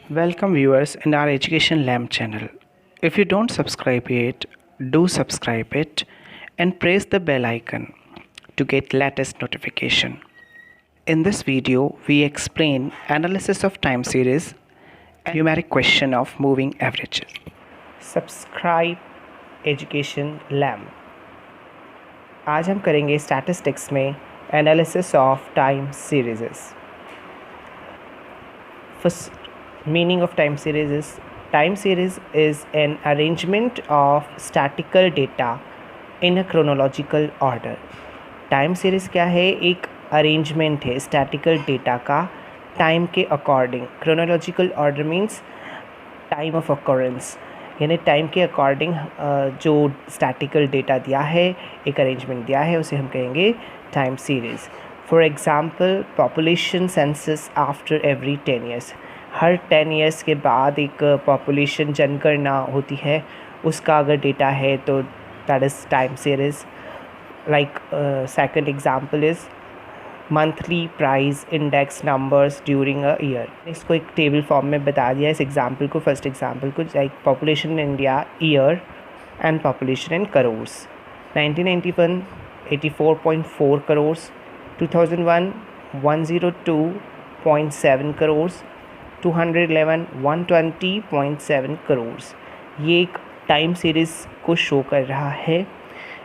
Welcome viewers in our Education Lamp channel. If you don't subscribe yet, do subscribe it and press the bell icon to get latest notification. In this video, we explain analysis of time series and numeric question of moving averages. Subscribe Education Lamp. आज हम करेंगे statistics में analysis of time series. First meaning of time series is an arrangement of statistical data in a chronological order. Time series क्या है? एक arrangement है statistical data का time के according. Chronological order means time of occurrence, यानी time के according जो statistical data दिया है, एक अरेंजमेंट दिया है, उसे हम कहेंगे time series. For example population census after every 10 years. Her 10 years के बाद एक पॉपुलेशन जनगणना होती है, उसका अगर डेटा है तो that is time series. Like second example is monthly price index numbers during a year. इसको एक टेबल फॉर्म में बता दिया इस एग्जांपल को, फर्स्ट एग्जांपल को, like population in India year and population in crores. 1991 84.4 crores, 2001 102.7 crores, 211 120.7 crores. ये एक टाइम सीरीज़ को शो कर रहा है.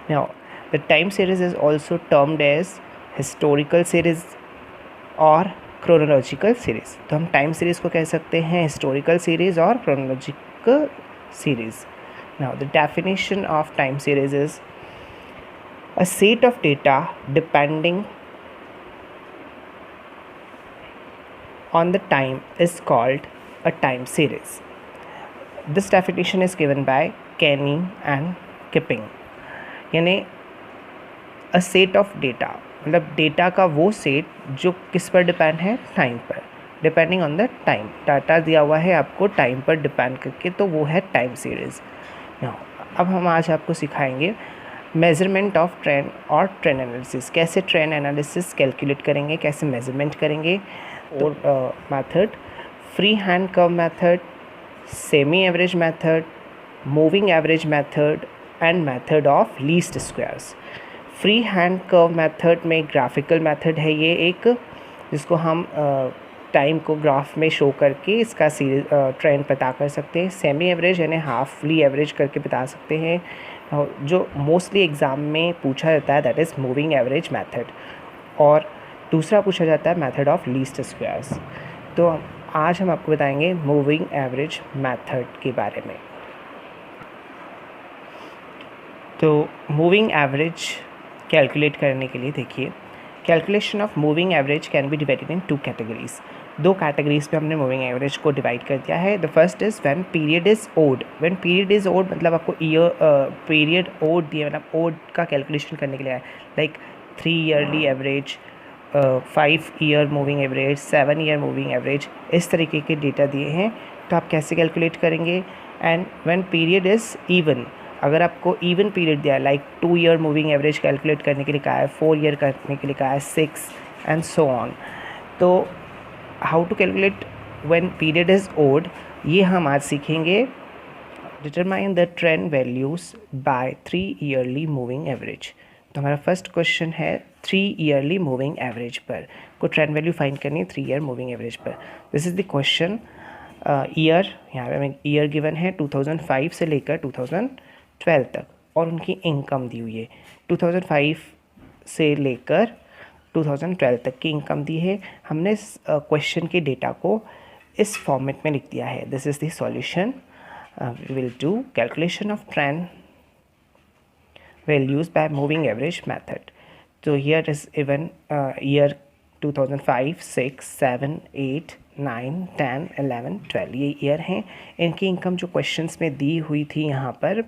Now the time series is also termed as historical series और क्रोनोलॉजिकल सीरीज़. तो हम टाइम सीरीज़ को कह सकते हैं हिस्टोरिकल सीरीज़ और chronological series. Now the definition of time series is a set of data depending on the time is called a time series. This definition is given by Kenny and Kipping. यानी a set of data, मतलब data का वो set जो किस पर depend है? Time पर. Depending on the time, data दिया हुआ है आपको टाइम पर डिपेंड करके, तो वो है टाइम सीरीज़. नाउ अब हम आज आपको सिखाएंगे मेज़रमेंट ऑफ ट्रेंड और ट्रेंड एनालिसिस. कैसे ट्रेंड एनालिसिस कैलकुलेट करेंगे, कैसे मेज़रमेंट करेंगे. और method free hand curve method, semi average method, moving average method and method of least squares. Free hand curve method में ग्राफिकल मेथड है ये एक, जिसको हम टाइम को ग्राफ में शो करके इसका ट्रेंड पता कर सकते हैं. सेमी एवरेज यानी हाफली एवरेज करके बता सकते हैं. जो मोस्टली एग्ज़ाम में पूछा जाता है that is moving average method. और दूसरा पूछा जाता है मेथड ऑफ लीस्ट स्क्वायर्स. तो आज हम आपको बताएंगे मूविंग एवरेज मेथड के बारे में. तो मूविंग एवरेज कैलकुलेट करने के लिए देखिए, calculation of moving average can be divided in 2 categories. 2 categories पे हमने मूविंग एवरेज को डिवाइड कर दिया है. The first is when period is odd. When period is odd मतलब आपको ईयर पीरियड ओड दिया, मतलब ओड का कैलकुलेशन करने के लिए है, like 3 yearly average, 5 year moving average, 7 year moving average, इस तरीके के डेटा दिए हैं. तो आप कैसे कैलकुलेट करेंगे? And when period is even, अगर आपको इवन पीरियड दिया है, like 2 year moving average calculate करने के लिए कहा है, 4 ईयर करने के लिए कहा है, 6 एंड सो ऑन. तो how to calculate when period is odd, ये हम आज सीखेंगे. Determine the trend values by 3 yearly moving average. तो हमारा फर्स्ट क्वेश्चन है 3 ईयरली मूविंग एवरेज पर को ट्रेंड वैल्यू फाइंड करनी है 3 ईयर मूविंग एवरेज पर. This is the question. Year यहाँ पे हमें ईयर गिवन है 2005 से लेकर 2012 तक, और उनकी इनकम दी हुई है 2005 से लेकर 2012 तक की इनकम दी है. हमने इस क्वेश्चन के डेटा को इस फॉर्मेट में लिख दिया है. This is the solution. We will do calculation of trend values by moving average method. So here is even year 2005, 6, 7, 8, 9, 10, 11, 12 ये ईयर हैं. इनकी इनकम जो क्वेश्चंस में दी हुई थी यहाँ पर,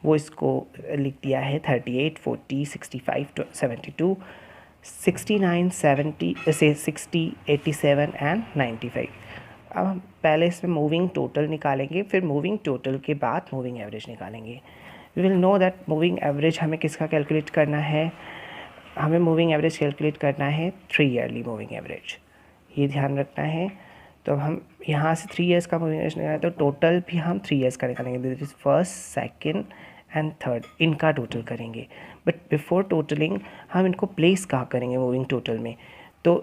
वो इसको लिख दिया है 38, 40, 65, 72, 69, 70 से 60, 87 एंड 95. अब हम पहले इसमें मूविंग टोटल निकालेंगे, फिर मूविंग टोटल के बाद मूविंग एवरेज निकालेंगे. We will know that moving average हमें किसका कैलकुलेट करना है? हमें मूविंग एवरेज कैलकुलेट करना है 3 ईयरली मूविंग एवरेज. ये ध्यान रखना है. तो अब हम यहाँ से 3 ईयर्स का मूविंग एवरेज निकालें तो टोटल भी हम 3 ईयर्स का निकालेंगे, that is first, second and third, इनका टोटल करेंगे। बट बिफोर टोटलिंग हम इनको प्लेस कहाँ करेंगे मूविंग टोटल में? तो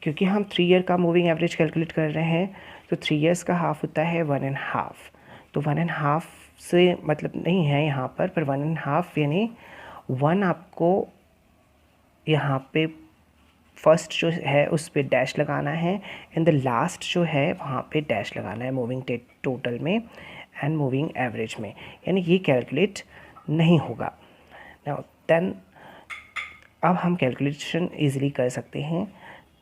क्योंकि हम 3 ईयर का मूविंग एवरेज कैलकुलेट कर रहे हैं तो 3 ईयर्स का हाफ होता है 1.5, तो 1.5 से मतलब नहीं है यहाँ पर 1.5 यानी 1 आपको यहाँ पे फर्स्ट जो है उस पे डैश लगाना है एंड द लास्ट जो है वहाँ पे डैश लगाना है मूविंग टोटल में एंड मूविंग एवरेज में, यानी ये कैलकुलेट नहीं होगा। नाउ देन अब हम कैलकुलेशन इजीली कर सकते हैं।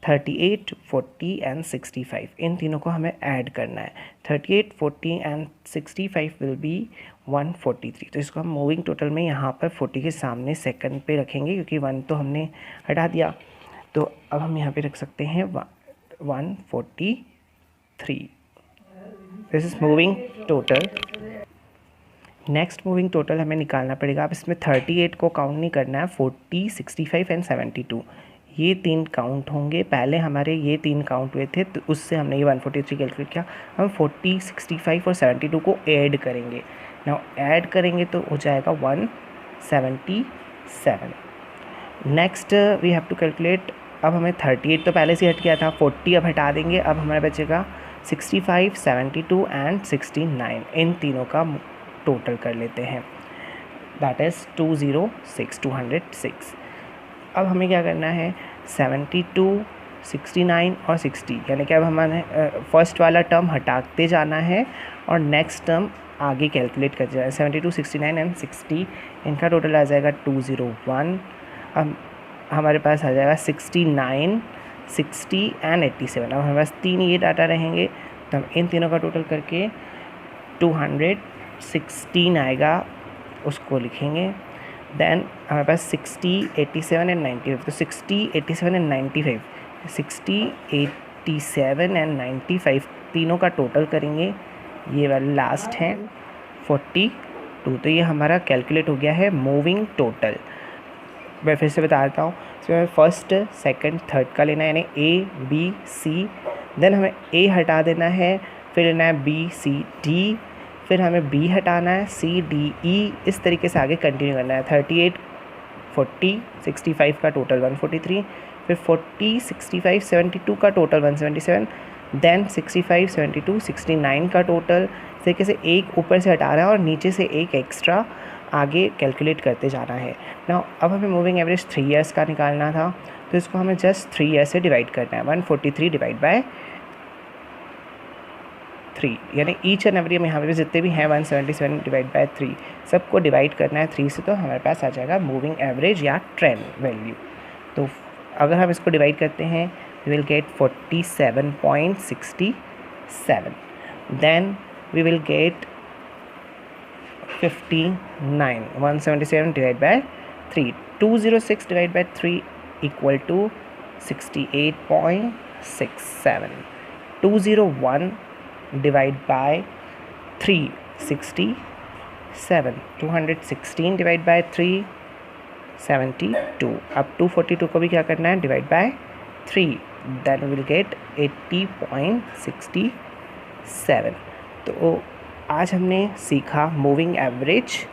38, 40 एंड 65 इन तीनों को हमें ऐड करना है। 38, 40 एंड 65 विल बी 143। तो इसको हम मूविंग टोटल में यहाँ पर 40 के सामने सेकंड पे रखेंगे क्योंकि 1 तो हमने हटा दिया। तो अब हम यहाँ पे रख सकते हैं 143। This is moving total. Next moving total हमें निकालना पड़ेगा। अब इसमें 38 को काउंट नहीं करना है, 40, 65 एंड 72 ये 3 काउंट होंगे। पहले हमारे ये 3 काउंट हुए थे तो उससे हमने ये 143 कैलकुलेट किया। हम 40, 65 और 72 को ऐड करेंगे। नाउ ऐड करेंगे तो हो जाएगा 177। Next we have to calculate. अब हमें 38 तो पहले से हट गया था, 40 अब हटा देंगे। अब हमारा बचेगा 65, 72 एंड 69। इन तीनों का टोटल कर लेते हैं, दैट इज़ 206। अब हमें क्या करना है, 72, 69 और 60 यानी कि अब हमारे फर्स्ट वाला टर्म हटाते जाना है और नेक्स्ट टर्म आगे कैलकुलेट कर जाए। 72, 69 एंड 60 इनका टोटल आ जाएगा 201। अब हमारे पास आ जाएगा 69, 60 एंड 87। अब हमारे पास 3 ये डाटा रहेंगे तो हम इन तीनों का टोटल करके 216 आएगा, उसको लिखेंगे। देन हमारे पास 60, 87 एंड 95। तो 60, 87 एंड 95, 60, 87 एंड 95 तीनों का टोटल करेंगे। ये वाला लास्ट है 42। तो ये हमारा कैलकुलेट हो गया है मूविंग टोटल। मैं फिर से बता देता हूँ, इसमें फर्स्ट, सेकंड, थर्ड का लेना है, यानी A, B, C। देन हमें A हटा देना है, फिर लेना है B, C, D, फिर हमें B हटाना है, C, D, E। इस तरीके से आगे कंटिन्यू करना है। 38, 40, 65 का टोटल 143, फिर 40, 65, 72 का टोटल 177, देन 65, 72, 69 का टोटल। इस तरीके से एक ऊपर से हटा रहा है और नीचे से एक एक्स्ट्रा आगे कैलकुलेट करते जाना है। ना अब हमें मूविंग एवरेज 3 ईयर्स का निकालना था तो इसको हमें जस्ट 3 ईयर से डिवाइड करना है। 143 डिवाइड बाय 3, यानी ईच एंड एवरी में यहाँ पे जितने भी हैं 177 डिवाइड बाय 3 सबको डिवाइड करना है 3 से। तो हमारे पास आ जाएगा मूविंग एवरेज या ट्रेंड वैल्यू। तो अगर हम इसको डिवाइड करते हैं we will get 47.67। Then we will get 59, 177 divided by 3, 206 divided by 3 equal to 68.67, 201 divided by 3, 67, 216 divided by 3, 72। अब 242 को भी क्या करना है, divide by 3, then will get 80.67। तो आज हमने सीखा मूविंग एवरेज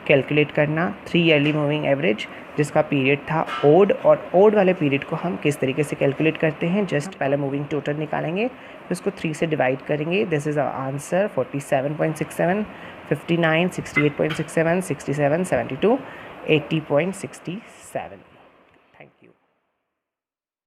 कैलकुलेट करना, 3 ईयरली मूविंग एवरेज जिसका पीरियड था ओड, और ओड वाले पीरियड को हम किस तरीके से कैलकुलेट करते हैं। जस्ट पहले मूविंग टोटल निकालेंगे, फिर उसको 3 से डिवाइड करेंगे। This is our answer 47.67, 59, 68.67, 67, 72, 80.67।